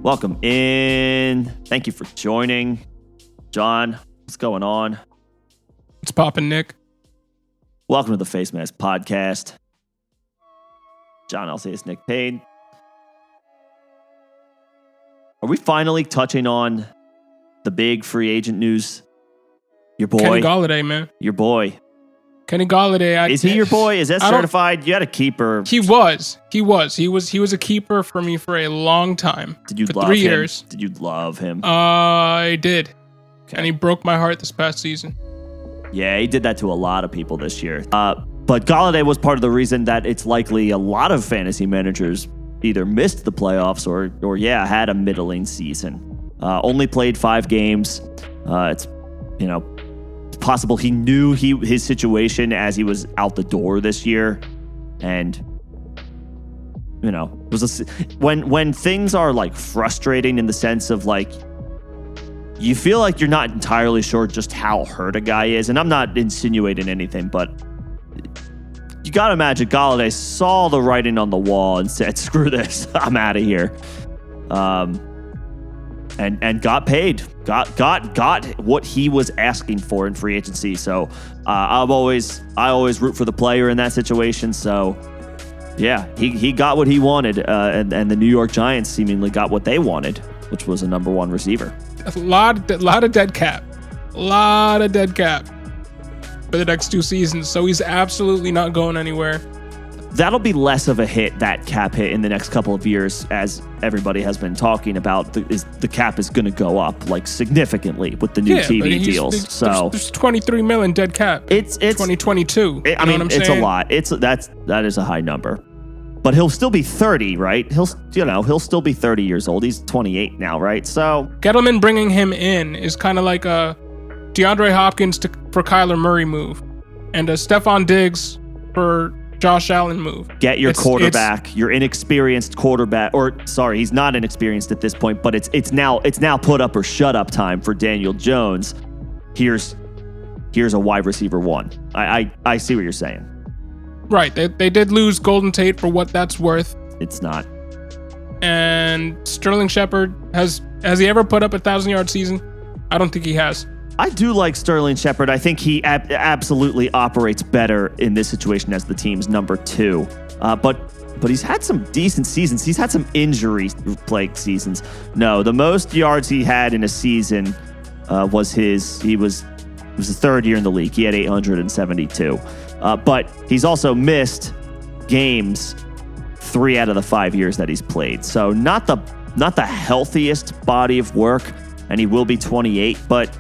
Welcome in. Thank you for joining. John, what's going on? What's poppin', Nick? Welcome to the Face Mask Podcast. John Alcius, Nick Payne. Are we finally touching on the big free agent news? Your boy. Kenny Golladay, man. Your boy. Kenny Golladay. Is he your boy? Is that certified? You had a keeper. He was a keeper for me for a long time. Did you for love 3 him? years. Did you love him? I did. Okay. And he broke my heart this past season. Yeah, he did that to a lot of people this year. But Golladay was part of the reason that it's likely a lot of fantasy managers either missed the playoffs or had a middling season. Only played 5 games. It's possible he knew his situation as he was out the door this year, and it was when things are like frustrating in the sense of like you feel like you're not entirely sure just how hurt a guy is, and I'm not insinuating anything, but you gotta imagine Golladay saw the writing on the wall and said, "Screw this, I'm out of here." And got paid, got what he was asking for in free agency. So I always root for the player in that situation. So yeah, he got what he wanted, and the New York Giants seemingly got what they wanted, which was a number 1 receiver. A lot of dead cap for the next 2 seasons. So he's absolutely not going anywhere. That'll be less of a hit, that cap hit, in the next couple of years, as everybody has been talking about. The cap is going to go up like significantly with the new TV deals. So there's 23 million dead cap. It's 2022. It's a lot. That is a high number. But he'll still be 30, right? He'll still be 30 years old. He's 28 now, right? So Gettleman bringing him in is kind of like a DeAndre Hopkins for Kyler Murray move, and a Stephon Diggs for Josh Allen move. Get your quarterback, your inexperienced quarterback, or sorry, he's not inexperienced at this point, but it's now put up or shut up time for Daniel Jones. Here's a wide receiver 1. I see what you're saying. Right, they did lose Golden Tate for what that's worth. It's not. And Sterling Shepard, has he ever put up 1,000-yard season? I don't think he has. I do like Sterling Shepard. I think he absolutely operates better in this situation as the team's number 2. But he's had some decent seasons. He's had some injury-plagued seasons. No, the most yards he had in a season was his 3rd year in the league. He had 872. But he's also missed games 3 out of the 5 years that he's played. So not the healthiest body of work, and he will be 28, but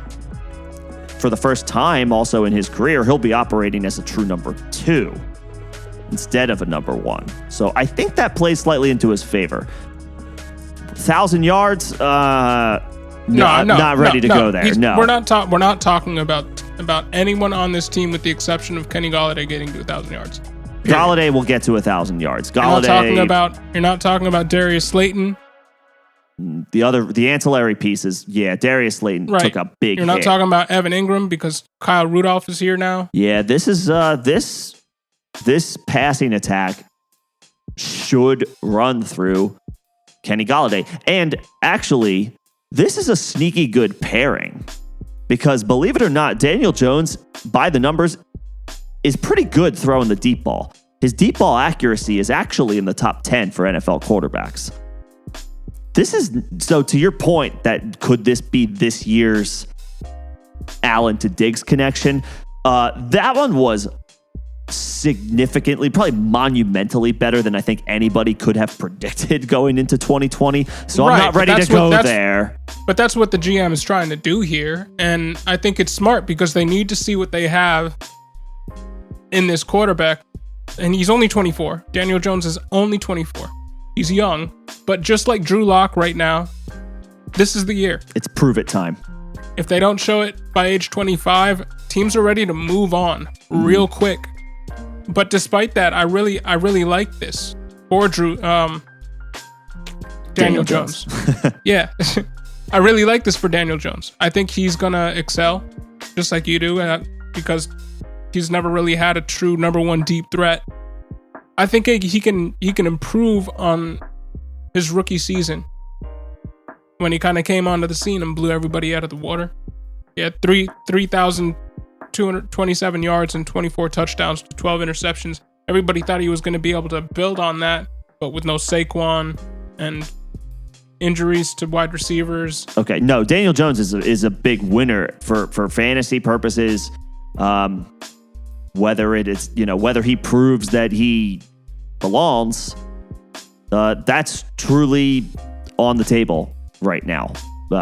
for the first time also in his career, he'll be operating as a true number 2 instead of a number 1. So I think that plays slightly into his favor. 1,000 yards, not ready to go there. No, we're not talking about anyone on this team with the exception of Kenny Golladay getting to 1,000 yards. Period. Golladay will get to 1,000 yards. You're not talking about Darius Slayton. The ancillary pieces, Darius Slayton took a big hit. You're not talking about Evan Ingram because Kyle Rudolph is here now. Yeah, this is this passing attack should run through Kenny Golladay. And actually, this is a sneaky good pairing because, believe it or not, Daniel Jones, by the numbers, is pretty good throwing the deep ball. His deep ball accuracy is actually in the top 10 for NFL quarterbacks. So to your point, that could this be this year's Allen to Diggs connection? That one was significantly, probably monumentally better than I think anybody could have predicted going into 2020. So I'm not ready to go there. But that's what the GM is trying to do here. And I think it's smart because they need to see what they have in this quarterback. And he's only 24. Daniel Jones is only 24. He's young, but just like Drew Lock right now, this is the year. It's prove it time. If they don't show it by age 25, teams are ready to move on real quick. But despite that, I really like this for Daniel Jones. Yeah, I really like this for Daniel Jones. I think he's gonna excel, just like you do, because he's never really had a true number 1 deep threat. I think he can improve on his rookie season. when he kind of came onto the scene and blew everybody out of the water. He had 3,227 yards and 24 touchdowns to 12 interceptions. Everybody thought he was going to be able to build on that, but with no Saquon and injuries to wide receivers. Okay, no, Daniel Jones is a big winner for fantasy purposes. Whether he proves that he belongs, that's truly on the table right now.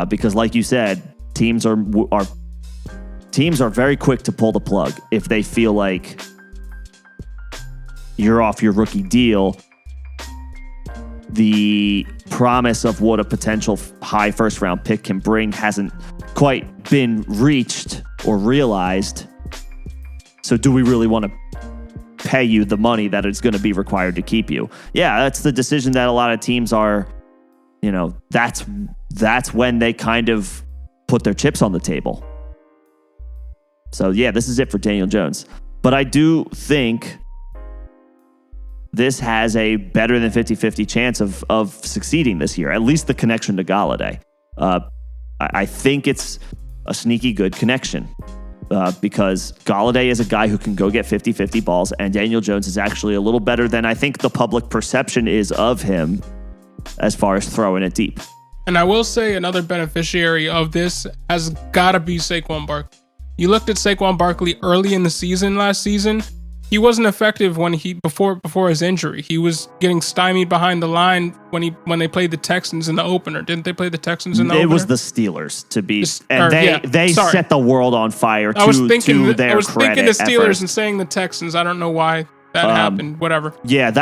Because, like you said, teams are very quick to pull the plug if they feel like you're off your rookie deal. The promise of what a potential high first-round pick can bring hasn't quite been reached or realized. So do we really want to pay you the money that it's going to be required to keep you? Yeah, that's the decision that a lot of teams are, that's when they kind of put their chips on the table. So yeah, this is it for Daniel Jones. But I do think this has a better than 50-50 chance of succeeding this year, at least the connection to Golladay. I think it's a sneaky good connection because Golladay is a guy who can go get 50-50 balls, and Daniel Jones is actually a little better than I think the public perception is of him as far as throwing it deep. And I will say another beneficiary of this has got to be Saquon Barkley. You looked at Saquon Barkley early in the season last season. He wasn't effective before his injury. He was getting stymied behind the line when they played the Texans in the opener. Didn't they play the Texans in the opener? It was the Steelers they set the world on fire. I was thinking the Steelers and saying the Texans. I don't know why that happened. Whatever. Yeah,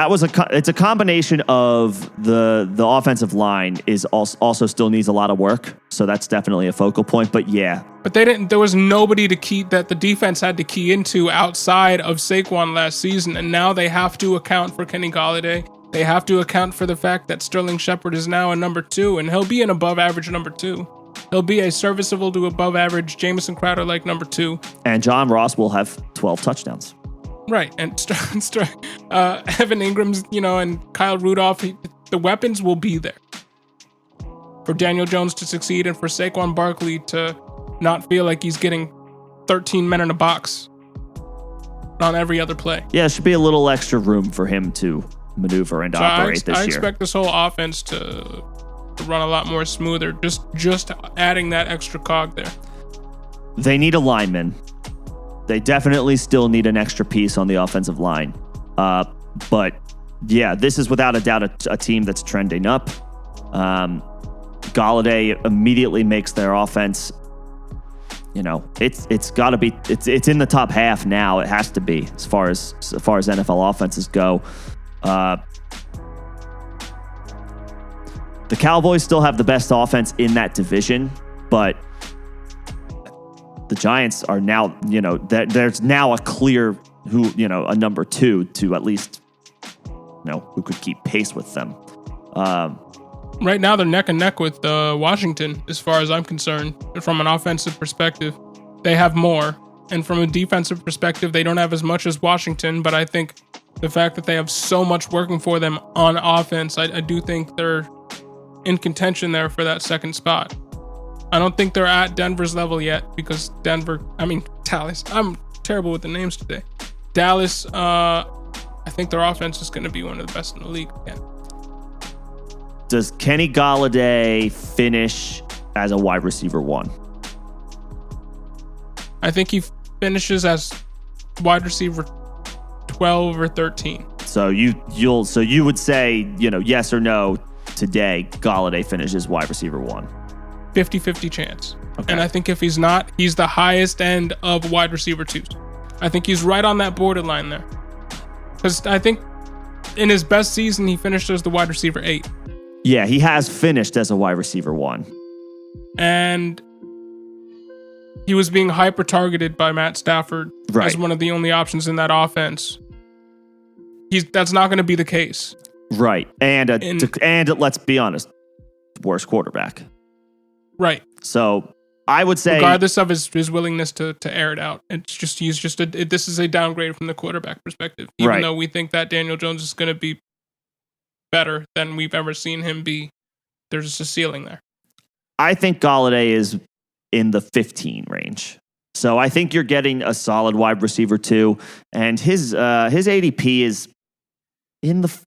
it's a combination of the offensive line is also still needs a lot of work. So that's definitely a focal point. But yeah. But there was nobody that the defense had to key into outside of Saquon last season, and now they have to account for Kenny Golladay. They have to account for the fact that Sterling Shepard is now a number 2, and he'll be an above-average number 2. He'll be a serviceable to above-average Jamison Crowder-like number 2. And John Ross will have 12 touchdowns. Right, and Evan Ingram's, and Kyle Rudolph, the weapons will be there for Daniel Jones to succeed and for Saquon Barkley to not feel like he's getting 13 men in a box on every other play. Yeah, there should be a little extra room for him to maneuver and operate this year. I expect this whole offense to run a lot more smoother, just adding that extra cog there. They need a lineman. They definitely still need an extra piece on the offensive line. But yeah, this is without a doubt a team that's trending up. Golladay immediately makes their offense, it's got to be, it's in the top half now. It has to be as far as NFL offenses go. The Cowboys still have the best offense in that division, but the Giants are now, there's now a clear a number 2 to at least, who could keep pace with them. Right now, they're neck and neck with Washington, as far as I'm concerned. From an offensive perspective, they have more. And from a defensive perspective, they don't have as much as Washington. But I think the fact that they have so much working for them on offense, I do think they're in contention there for that second spot. I don't think they're at Denver's level yet because Dallas. I'm terrible with the names today. Dallas, I think their offense is going to be one of the best in the league again. Does Kenny Golladay finish as a wide receiver 1? I think he finishes as wide receiver 12 or 13. So you would say, yes or no today, Golladay finishes wide receiver 1. 50-50 chance. Okay. And I think if he's not, he's the highest end of wide receiver 2s. I think he's right on that borderline there. Because I think in his best season, he finished as the wide receiver 8. Yeah, he has finished as a wide receiver 1. And he was being hyper targeted by Matt Stafford as one of the only options in that offense. That's not going to be the case. Right. And let's be honest, worst quarterback. Right. So I would say, regardless of his willingness to air it out, this is a downgrade from the quarterback perspective. Even though we think that Daniel Jones is going to be better than we've ever seen him be, there's a ceiling there. I think Galladay is in the 15 range. So I think you're getting a solid wide receiver 2, and his ADP is in the.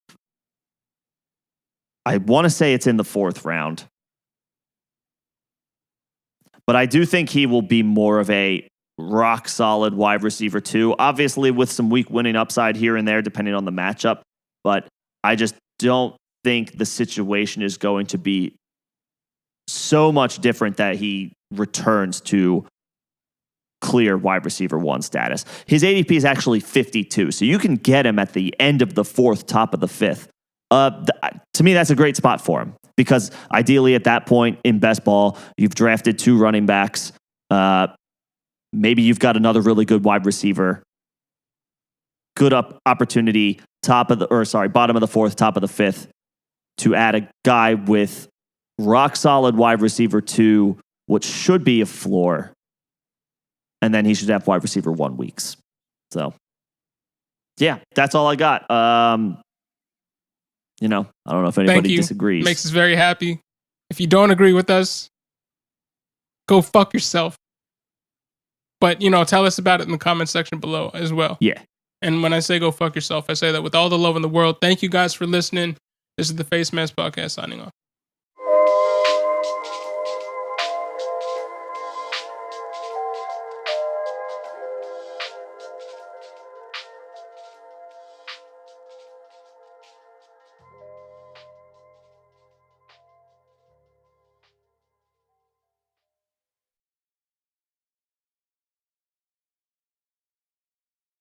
I want to say it's in the 4th round, but I do think he will be more of a rock solid wide receiver 2. Obviously, with some week winning upside here and there, depending on the matchup. But I just don't think the situation is going to be so much different that he returns to clear wide receiver 1 status. His ADP is actually 52, so you can get him at the end of the 4th, top of the 5th. To me, that's a great spot for him because ideally at that point in best ball, you've drafted 2 running backs. Maybe you've got another really good wide receiver. Good opportunity, bottom of the 4th, top of the 5th, to add a guy with rock solid wide receiver 2, which should be a floor. And then he should have wide receiver 1 weeks. So, yeah, that's all I got. I don't know if anybody disagrees. Makes us very happy. If you don't agree with us, go fuck yourself. But, tell us about it in the comment section below as well. Yeah. And when I say go fuck yourself, I say that with all the love in the world. Thank you guys for listening. This is the Face Mask Podcast signing off.